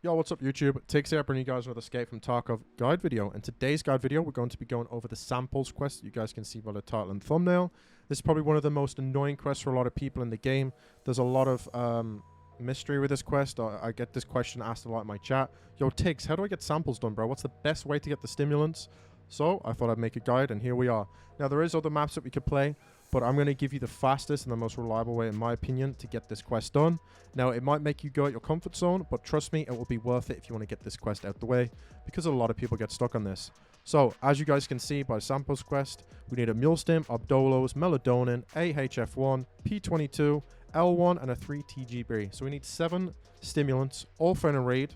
Yo, what's up YouTube? Tigz here, bringing you guys another Escape from Tarkov guide video. In today's guide video, we're going to be going over the samples quest. You guys can see by the title and thumbnail. This is probably one of the most annoying quests for a lot of people in the game. There's a lot of mystery with this quest. I get this question asked a lot in my chat. Yo, Tigz, how do I get samples done, bro? What's the best way to get the stimulants? So I thought I'd make a guide, and here we are. Now, there is other maps that we could play, but I'm going to give you the fastest and the most reliable way, in my opinion, to get this quest done. Now, it might make you go out your comfort zone, but trust me, it will be worth it if you want to get this quest out the way, because a lot of people get stuck on this. So, as you guys can see by samples quest, we need a mule stim, Abdolos, Melatonin, AHF1, P22, L1, and a 3 TGB. So we need 7 stimulants, all for in a raid,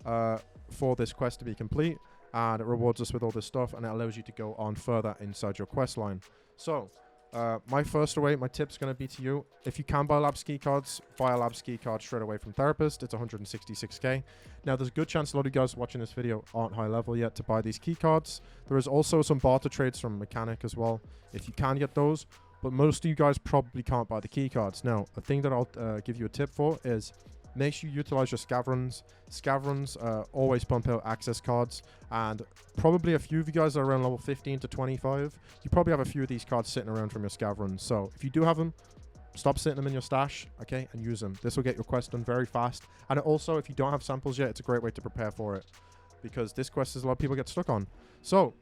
for this quest to be complete. And it rewards us with all this stuff, and it allows you to go on further inside your quest line. So, my tip's going to be to you, if you can buy labs keycards, buy a labs keycard straight away from Therapist. It's 166k. Now, there's a good chance a lot of you guys watching this video aren't high level yet to buy these keycards. There is also some barter trades from Mechanic as well, if you can get those. But most of you guys probably can't buy the keycards. Now, a thing that I'll give you a tip for is make sure you utilize your Scav Runs. Scav Runs always pump out access cards, and probably a few of you guys are around level 15 to 25. You probably have a few of these cards sitting around from your Scav Runs. So if you do have them, stop sitting them in your stash, okay, and use them. This will get your quest done very fast. And also, if you don't have samples yet, it's a great way to prepare for it, because this quest is a lot of people get stuck on. So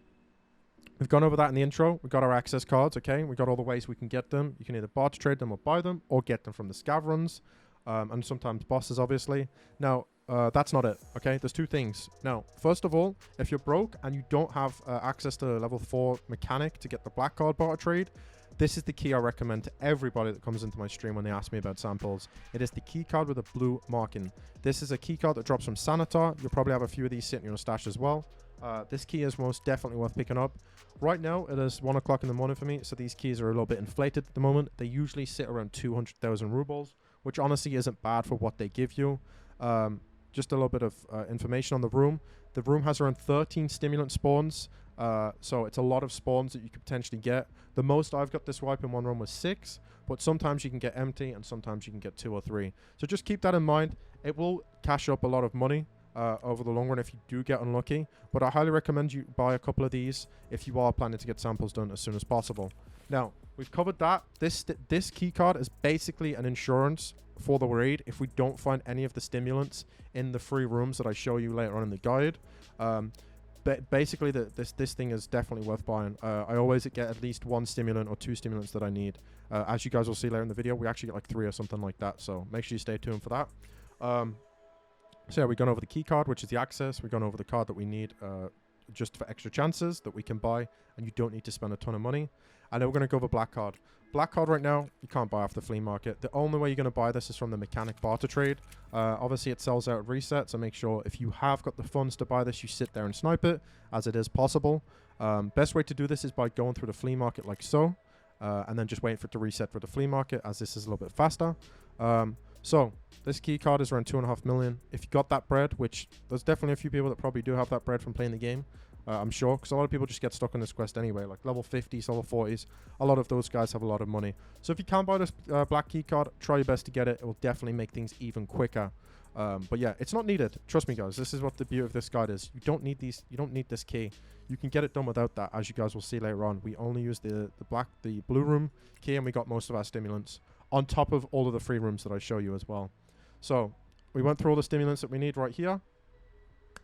we've gone over that in the intro. We've got our access cards, okay? We've got all the ways we can get them. You can either barter trade them or buy them, or get them from the Scav Runs. And sometimes bosses, obviously. Now, that's not it, okay? There's 2 things. Now, first of all, if you're broke and you don't have access to level 4 mechanic to get the black card barter trade, this is the key I recommend to everybody that comes into my stream when they ask me about samples. It is the key card with a blue marking. This is a key card that drops from Sanitar. You'll probably have a few of these sitting in your stash as well. This key is most definitely worth picking up. Right now, it is 1 o'clock in the morning for me, so these keys are a little bit inflated at the moment. They usually sit around 200,000 rubles, which honestly isn't bad for what they give you. Just a little bit of information on the room. The room has around 13 stimulant spawns, so it's a lot of spawns that you could potentially get. The most I've got this wipe in one room was 6, but sometimes you can get empty and sometimes you can get 2 or 3. So just keep that in mind. It will cash up a lot of money over the long run if you do get unlucky, but I highly recommend you buy a couple of these if you are planning to get samples done as soon as possible. Now, we've covered that. This key card is basically an insurance for the raid if we don't find any of the stimulants in the free rooms that I show you later on in the guide. But basically, this thing is definitely worth buying. I always get at least 1 stimulant or 2 stimulants that I need. As you guys will see later in the video, we actually get like 3 or something like that, so make sure you stay tuned for that. So yeah, we've gone over the key card, which is the access. We've gone over the card that we need just for extra chances that we can buy, and you don't need to spend a ton of money. And then we're going to go over black card. Black card right now, you can't buy off the flea market. The only way you're going to buy this is from the mechanic barter trade. Obviously, it sells out at reset, so make sure if you have got the funds to buy this, you sit there and snipe it, as it is possible. Best way to do this is by going through the flea market like so, and then just wait for it to reset for the flea market, as this is a little bit faster. So this key card is around 2.5 million. If you got that bread, which there's definitely a few people that probably do have that bread from playing the game, I'm sure, because a lot of people just get stuck on this quest anyway, like level 50s, level 40s. A lot of those guys have a lot of money. So if you can buy this black key card, try your best to get it. It will definitely make things even quicker. But yeah, it's not needed. Trust me, guys. This is what the beauty of this guide is. You don't need these. You don't need this key. You can get it done without that, as you guys will see later on. We only use the blue room key, and we got most of our stimulants on top of all of the free rooms that I show you as well. So we went through all the stimulants that we need right here,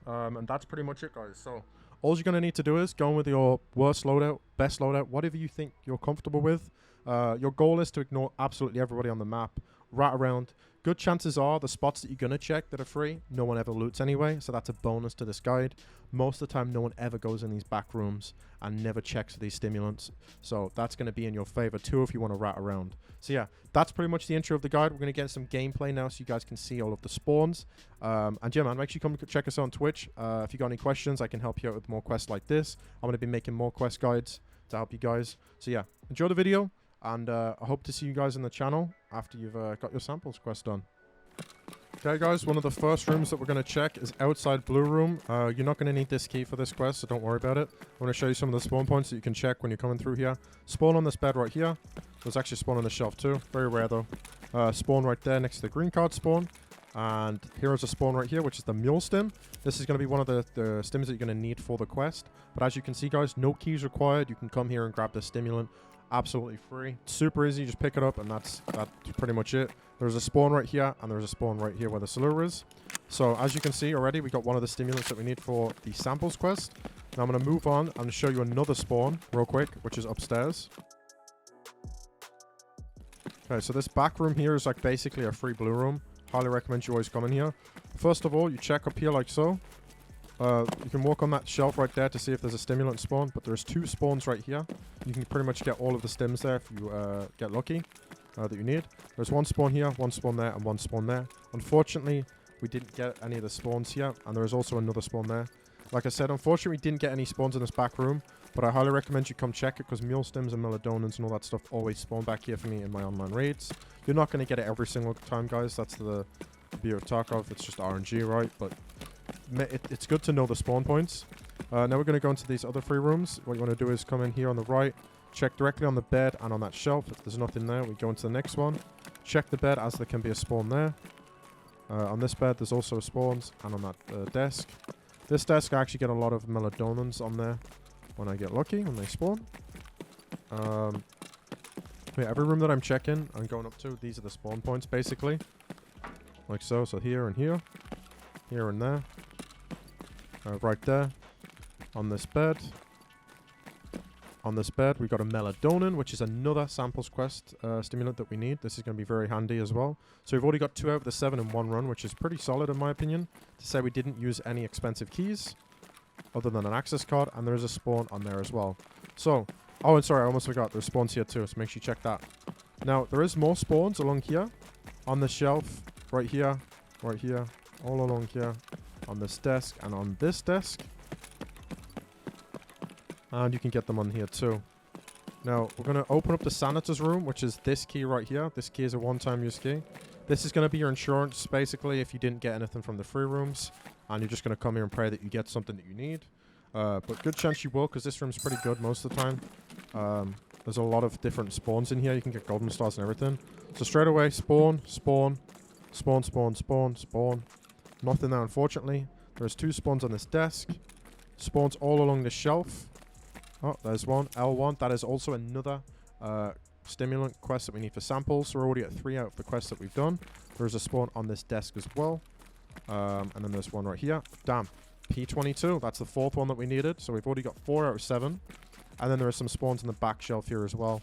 and that's pretty much it, guys. So all you're going to need to do is go in with your worst loadout, best loadout, whatever you think you're comfortable with. Your goal is to ignore absolutely everybody on the map, rat around. Good chances are the spots that you're going to check that are free, no one ever loots anyway, so that's a bonus to this guide. Most of the time, no one ever goes in these back rooms and never checks these stimulants, so that's going to be in your favor too if you want to rat around. So yeah, that's pretty much the intro of the guide. We're going to get some gameplay now so you guys can see all of the spawns. And yeah, man, make sure you come check us out on Twitch. If you got any questions, I can help you out with more quests like this. I'm going to be making more quest guides to help you guys. So yeah, enjoy the video. And I hope to see you guys on the channel after you've got your samples quest done. Okay, guys, one of the first rooms that we're going to check is outside blue room. You're not going to need this key for this quest, so don't worry about it. I'm going to show you some of the spawn points that you can check when you're coming through here. Spawn on this bed right here. There's actually spawn on the shelf too. Very rare, though. Spawn right there next to the green card spawn. And here is a spawn right here, which is the mule stim. This is going to be one of the stims that you're going to need for the quest. But as you can see, guys, no keys required. You can come here and grab the stimulant absolutely free. Super easy. Just pick it up, and that's pretty much it. There's a spawn right here, and there's a spawn right here where the silver is. So as you can see already, we got one of the stimulants that we need for the samples quest. Now I'm going to move on and show you another spawn real quick, which is upstairs. Okay, so this back room here is like basically a free blue room. Highly recommend you always come in here. First of all, you check up here like so. You can walk on that shelf right there to see if there's a stimulant spawn, but there's 2 spawns right here. You can pretty much get all of the stims there if you get lucky that you need. There's 1 spawn here, 1 spawn there, and 1 spawn there. Unfortunately, we didn't get any of the spawns here, and there is also another spawn there. Like I said, unfortunately, we didn't get any spawns in this back room, but I highly recommend you come check it because mule stims and melodonins and all that stuff always spawn back here for me in my online raids. You're not going to get it every single time, guys. That's the beauty of Tarkov. It's just RNG, right? But it's good to know the spawn points. Now we're going to go into these other 3 rooms. What you want to do is come in here on the right, check directly on the bed and on that shelf. If there's nothing there, we go into the next one. Check the bed as there can be a spawn there. On this bed, there's also spawns, and on that desk. This desk, I actually get a lot of melodonins on there when I get lucky, when they spawn. Yeah, every room that I'm checking, I'm going up to, these are the spawn points, basically. Like so. So here and here. Here and there. Right there. On this bed. On this bed, we got a melatonin, which is another samples quest stimulant that we need. This is going to be very handy as well. So we've already got 2 out of the 7 in 1 run, which is pretty solid in my opinion. To say we didn't use any expensive keys other than an access card, and there is a spawn on there as well. So, oh, and sorry, I almost forgot. There's spawns here too, so make sure you check that. Now, there is more spawns along here, on the shelf, right here, all along here, on this desk, and on this desk. And you can get them on here too. Now, we're going to open up the Sanitor's room, which is this key right here. This key is a one-time use key. This is going to be your insurance, basically, if you didn't get anything from the free rooms. And you're just going to come here and pray that you get something that you need. But good chance you will, because this room's pretty good most of the time. There's a lot of different spawns in here. You can get golden stars and everything. So straight away, spawn, spawn, spawn, spawn, spawn, spawn. Nothing there, unfortunately. There's 2 spawns on this desk. Spawns all along the shelf. Oh, there's one. L1. That is also another stimulant quest that we need for samples. So we're already at 3 out of the quests that we've done. There's a spawn on this desk as well. And then there's one right here. Damn. P22. That's the 4th one that we needed. So we've already got 4 out of 7. And then there are some spawns in the back shelf here as well.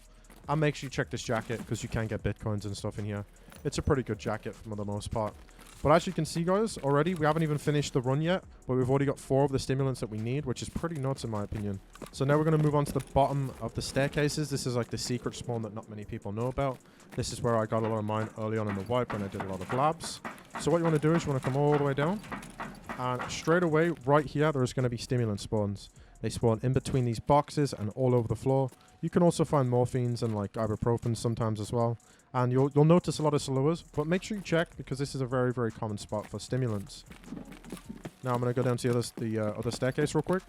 And make sure you check this jacket because you can get bitcoins and stuff in here. It's a pretty good jacket for the most part. But as you can see, guys, already, we haven't even finished the run yet, but we've already got 4 of the stimulants that we need, which is pretty nuts in my opinion. So now we're going to move on to the bottom of the staircases. This is like the secret spawn that not many people know about. This is where I got a lot of mine early on in the wipe when I did a lot of labs. So what you want to do is you want to come all the way down. And straight away, right here, there's going to be stimulant spawns. They spawn in between these boxes and all over the floor. You can also find morphines and like ibuprofen sometimes as well. And you'll notice a lot of slowas, but make sure you check because this is a very, very common spot for stimulants. Now I'm going to go down to the other staircase real quick.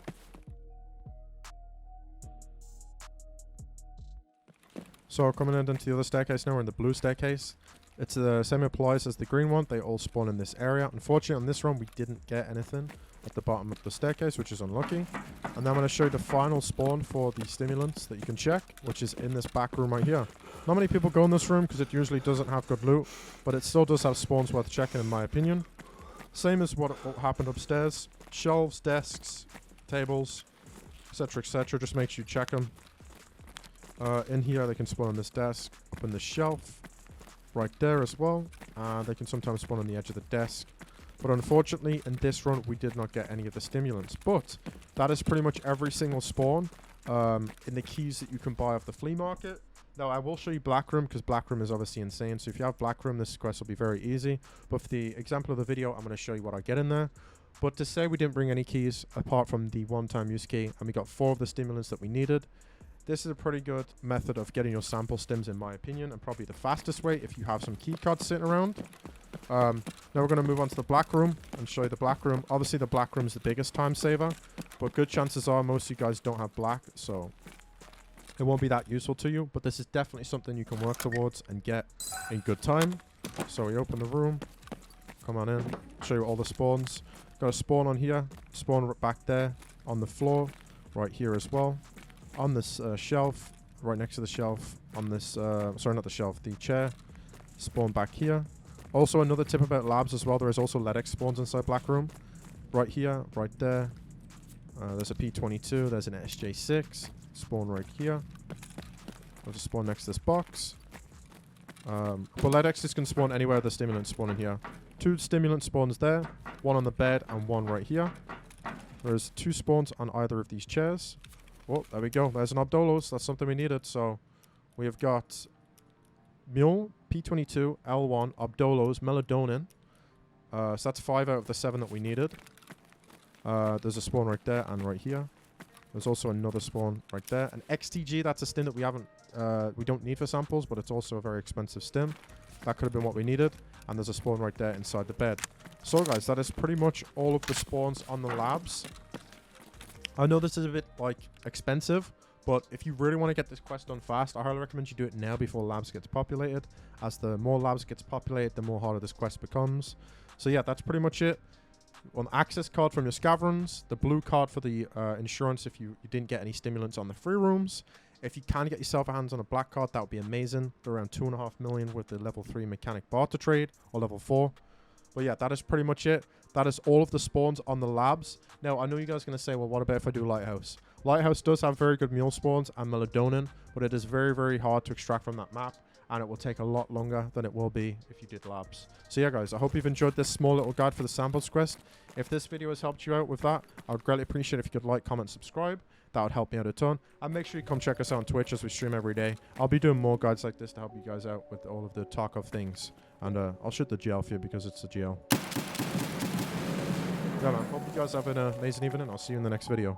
So coming into the other staircase now, we're in the blue staircase. It's the same applies as the green one. They all spawn in this area. Unfortunately, on this run, we didn't get anything at the bottom of the staircase, which is unlucky. And then I'm going to show you the final spawn for the stimulants that you can check, which is in this back room right here. Not many people go in this room because it usually doesn't have good loot, but it still does have spawns worth checking in my opinion. Same as what happened upstairs. Shelves, desks, tables, etc, etc. Just make sure you check them. In here, they can spawn on this desk, up on the shelf, right there as well. They can sometimes spawn on the edge of the desk. But unfortunately, in this run, we did not get any of the stimulants. But that is pretty much every single spawn in the keys that you can buy off the flea market. Now, I will show you Black Room because Black Room is obviously insane. So if you have Black Room, this quest will be very easy. But for the example of the video, I'm going to show you what I get in there. But to say we didn't bring any keys apart from the one-time use key, and we got 4 of the stimulants that we needed. This is a pretty good method of getting your sample stims, in my opinion, and probably the fastest way if you have some keycards sitting around. Now we're going to move on to the Black Room and show you the Black Room. Obviously, the Black Room is the biggest time saver, but good chances are most of you guys don't have black, so it won't be that useful to you. But this is definitely something you can work towards and get in good time. So we open the room. Come on in. Show you all the spawns. Got a spawn on here. Spawn back there on the floor. Right here as well. On this shelf. Right next to the shelf. On this... sorry, not the shelf. The chair. Spawn back here. Also, another tip about labs as well. There is also LEDX spawns inside Black Room. Right here. Right there. There's a P22. There's an SJ6. Spawn right here. I'll just spawn next to this box. But LEDXs can spawn anywhere the stimulants spawn in here. 2 stimulant spawns there. 1 on the bed and 1 right here. There's 2 spawns on either of these chairs. Well, there we go. There's an Abdolos. That's something we needed. So we have got Mule, P22, L1, Abdolos, Melatonin. So that's 5 out of the 7 that we needed. There's a spawn right there and right here. There's also another spawn right there. An XTG, that's a stim that we don't need for samples, but it's also a very expensive stim. That could have been what we needed. And there's a spawn right there inside the bed. So guys, that is pretty much all of the spawns on the labs. I know this is a bit like expensive, but if you really want to get this quest done fast, I highly recommend you do it now before labs gets populated. As the more labs gets populated, the more harder this quest becomes. So yeah, that's pretty much it. An access card from your Scav Runs, the blue card for the insurance if you didn't get any stimulants on the free rooms. If you can get yourself a hands on a black card, that would be amazing. They're around 2.5 million with the level 3 mechanic barter trade, or level 4. But yeah, that is pretty much it. That is all of the spawns on the labs. Now, I know you guys are going to say, well, what about if I do Lighthouse? Lighthouse does have very good mule spawns and melatonin, but it is very, very hard to extract from that map, and it will take a lot longer than it will be if you did labs. So yeah, guys, I hope you've enjoyed this small little guide for the samples quest. If this video has helped you out with that, I would greatly appreciate it if you could like, comment, subscribe. That would help me out a ton. And make sure you come check us out on Twitch as we stream every day. I'll be doing more guides like this to help you guys out with all of the Tarkov things. And I'll shoot the GL for you because it's the GL. Yeah, man. Hope you guys have an amazing evening. I'll see you in the next video.